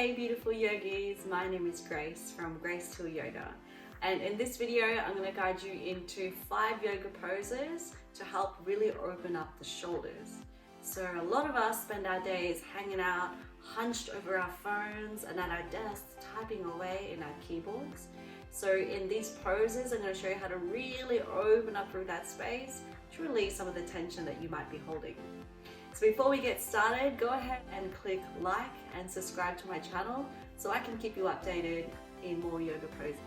Hey beautiful yogis, my name is Grace from Grace to Yoga, and in this video I'm going to guide you into 5 yoga poses to help really open up the shoulders. So a lot of us spend our days hanging out, hunched over our phones and at our desks typing away in our keyboards. So in these poses I'm going to show you how to really open up through that space to release some of the tension that you might be holding. So before we get started, go ahead and click like and subscribe to my channel so I can keep you updated in more yoga poses.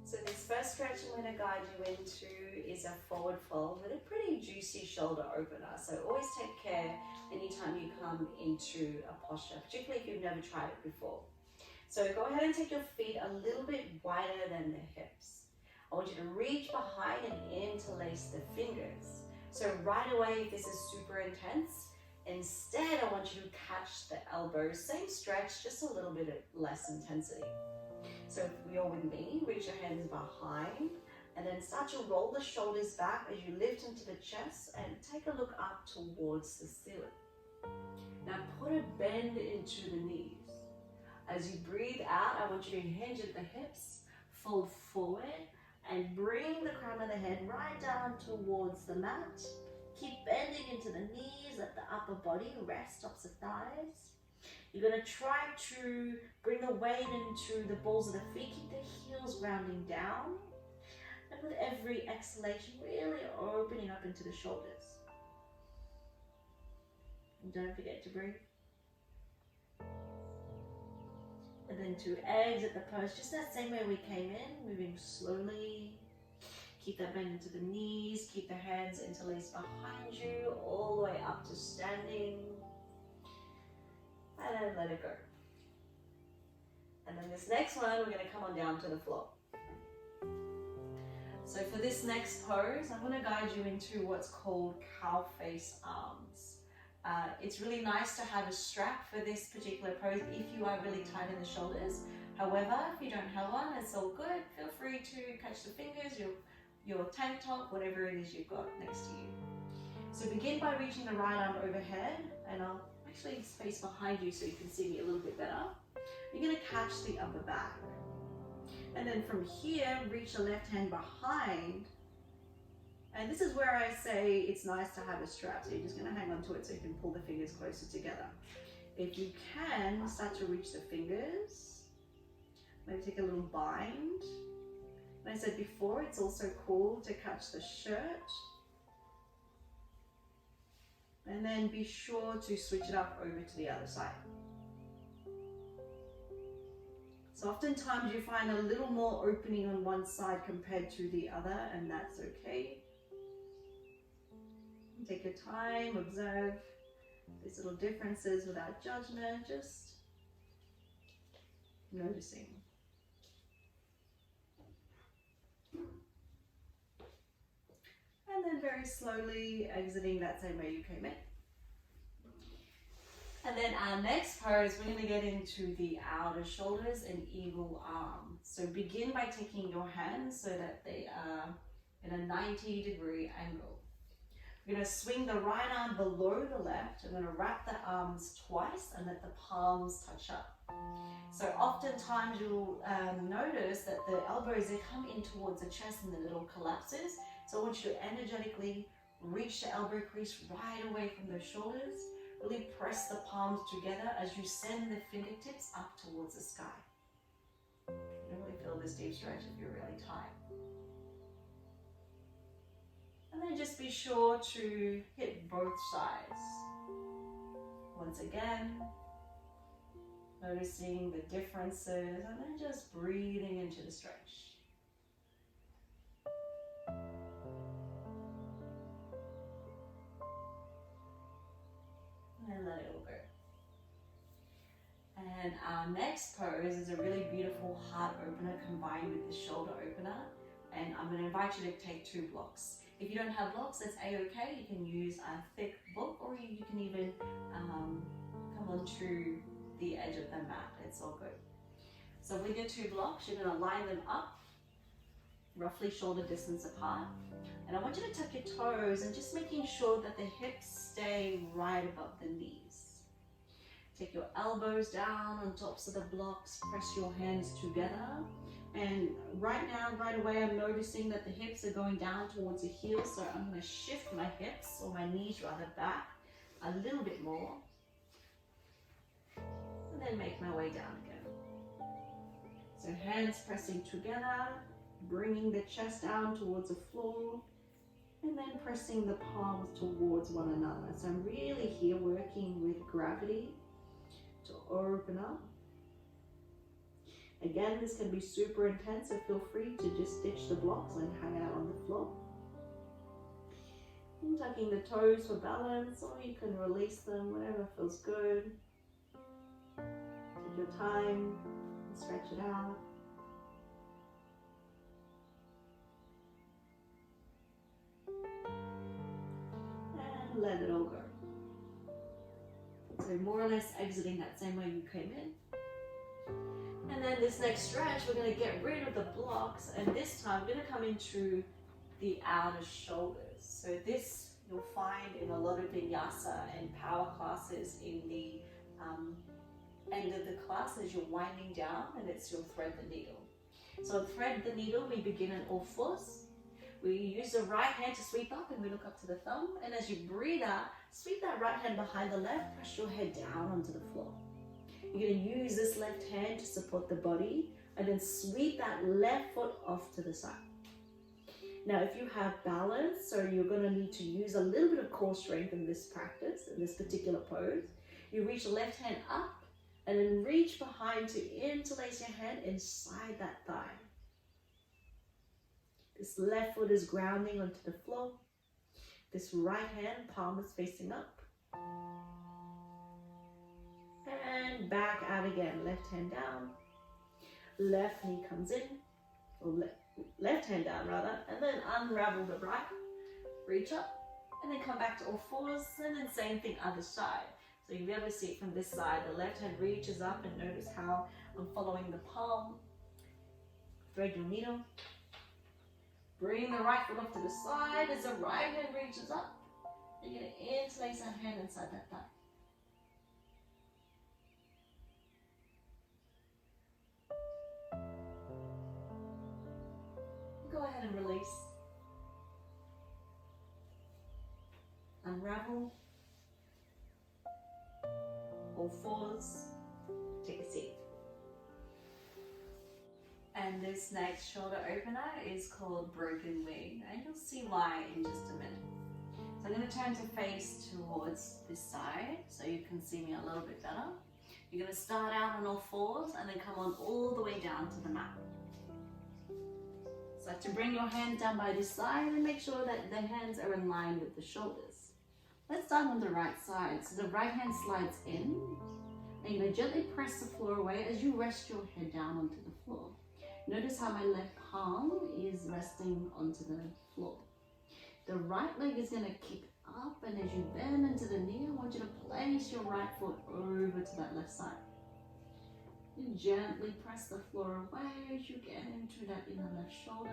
So this first stretch I'm going to guide you into is a forward fold with a pretty juicy shoulder opener. So always take care anytime you come into a posture, particularly if you've never tried it before. So go ahead and take your feet a little bit wider than the hips. I want you to reach behind and interlace the fingers. So right away, if this is super intense, instead I want you to catch the elbows. Same stretch, just a little bit less intensity. So if you're with me, reach your hands behind and then start to roll the shoulders back as you lift into the chest and take a look up towards the ceiling. Now put a bend into the knees. As you breathe out, I want you to hinge at the hips, fold forward and bring the crown of the head right down towards the mat. Keep bending into the knees, let the upper body rest, tops of thighs. You're going to try to bring the weight into the balls of the feet, keep the heels rounding down. And with every exhalation, really opening up into the shoulders. And don't forget to breathe. And then to exit the pose, just that same way we came in, moving slowly. Keep that bend into the knees, keep the hands interlaced behind you, all the way up to standing. And then let it go. And then this next one, we're going to come on down to the floor. So for this next pose, I'm going to guide you into what's called cow face arms. It's really nice to have a strap for this particular pose if you are really tight in the shoulders. However, if you don't have one, it's all good. Feel free to catch the fingers, your tank top, whatever it is you've got next to you. So begin by reaching the right arm overhead, and I'll actually space behind you so you can see me a little bit better. You're going to catch the upper back. And then from here, reach the left hand behind. And this is where I say it's nice to have a strap. So you're just going to hang on to it so you can pull the fingers closer together. If you can, start to reach the fingers. Maybe take a little bind. And I said before, it's also cool to catch the shirt. And then be sure to switch it up over to the other side. So oftentimes you find a little more opening on one side compared to the other, and that's okay. Take your time, observe these little differences without judgment, just noticing. And then very slowly exiting that same way you came in. And then our next pose, we're going to get into the outer shoulders and eagle arm. So begin by taking your hands so that they are in a 90-degree angle. We're going to swing the right arm below the left. I'm going to wrap the arms twice and let the palms touch up. So oftentimes you'll notice that the elbows, they come in towards the chest and the little collapses. So I want you to energetically reach the elbow crease right away from the shoulders. Really press the palms together as you send the fingertips up towards the sky. You don't really feel this deep stretch if you're really tight. And then just be sure to hit both sides. Once again, noticing the differences and then just breathing into the stretch. And let it all go. And our next pose is a really beautiful heart opener combined with the shoulder opener. And I'm going to invite you to take 2 blocks. If you don't have blocks, that's a-okay. You can use a thick book, or you can even come onto the edge of the mat. It's all good. So with your two blocks, you're going to line them up, roughly shoulder distance apart. And I want you to tuck your toes and just making sure that the hips stay right above the knees. Take your elbows down on tops of the blocks, press your hands together. And right now, right away, I'm noticing that the hips are going down towards the heels, so I'm going to shift my hips, or my knees rather, back a little bit more. And then make my way down again. So hands pressing together, bringing the chest down towards the floor, and then pressing the palms towards one another. So I'm really here working with gravity to open up. Again, this can be super intense, so feel free to just stitch the blocks and hang out on the floor. And tucking the toes for balance, or you can release them, whatever feels good. Take your time and stretch it out. And let it all go. So more or less exiting that same way you came in. And then this next stretch, we're going to get rid of the blocks, and this time we're going to come into the outer shoulders. So this you'll find in a lot of vinyasa and power classes in the end of the class as you're winding down, and it's your thread the needle. So thread the needle, we begin in all fours. We use the right hand to sweep up and we look up to the thumb, and as you breathe out, sweep that right hand behind the left, press your head down onto the floor. You're going to use this left hand to support the body, and then sweep that left foot off to the side. Now, if you have balance, so you're going to need to use a little bit of core strength in this practice, in this particular pose, you reach the left hand up, and then reach behind to interlace your hand inside that thigh. This left foot is grounding onto the floor. This right hand, palm is facing up. And back out again, left hand down, left knee comes in, or left hand down rather, and then unravel the right, reach up, and then come back to all fours, and then same thing other side. So you'll be able to see it from this side, the left hand reaches up, and notice how I'm following the palm. Thread your needle, bring the right foot off to the side as the right hand reaches up. You're going to interlace that hand inside that thigh. Go ahead and release. Unravel. All fours. Take a seat. And this next shoulder opener is called broken wing, and you'll see why in just a minute. So I'm going to turn to face towards this side so you can see me a little bit better. You're going to start out on all fours and then come on all the way down to the mat. So to bring your hands down by this side and make sure that the hands are in line with the shoulders. Let's start on the right side. So the right hand slides in, and you're going to gently press the floor away as you rest your head down onto the floor. Notice how my left palm is resting onto the floor. The right leg is going to kick up, and as you bend into the knee, I want you to place your right foot over to that left side. And gently press the floor away as you get into that inner left shoulder.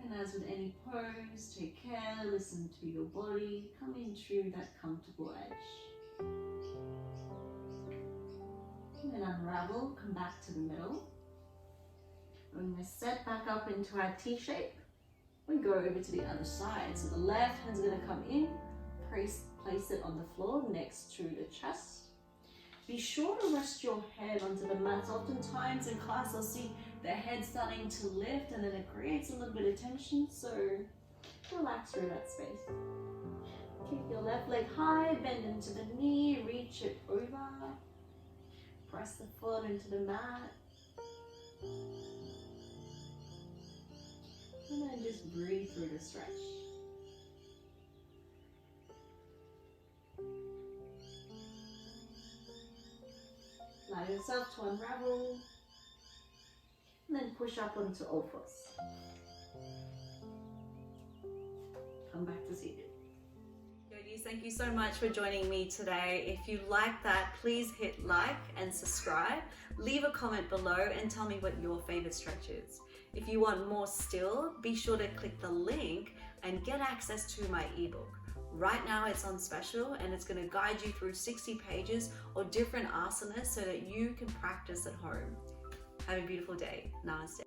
And as with any pose, take care, listen to your body, come into that comfortable edge. And then unravel, come back to the middle. We're going to set back up into our T shape. We go over to the other side. So the left hand's going to come in, place it on the floor next to the chest. Be sure to rest your head onto the mat. Oftentimes in class I'll see the head starting to lift, and then it creates a little bit of tension, so relax through that space. Keep your left leg high, bend into the knee, reach it over. Press the foot into the mat. And then just breathe through the stretch. Allow yourself to unravel. And then push up onto all fours. Come back to seated. Yogis, thank you so much for joining me today. If you like that, please hit like and subscribe. Leave a comment below and tell me what your favorite stretch is. If you want more still, be sure to click the link and get access to my ebook. Right now it's on special and it's going to guide you through 60 pages or different asanas so that you can practice at home. Have a beautiful day. Namaste.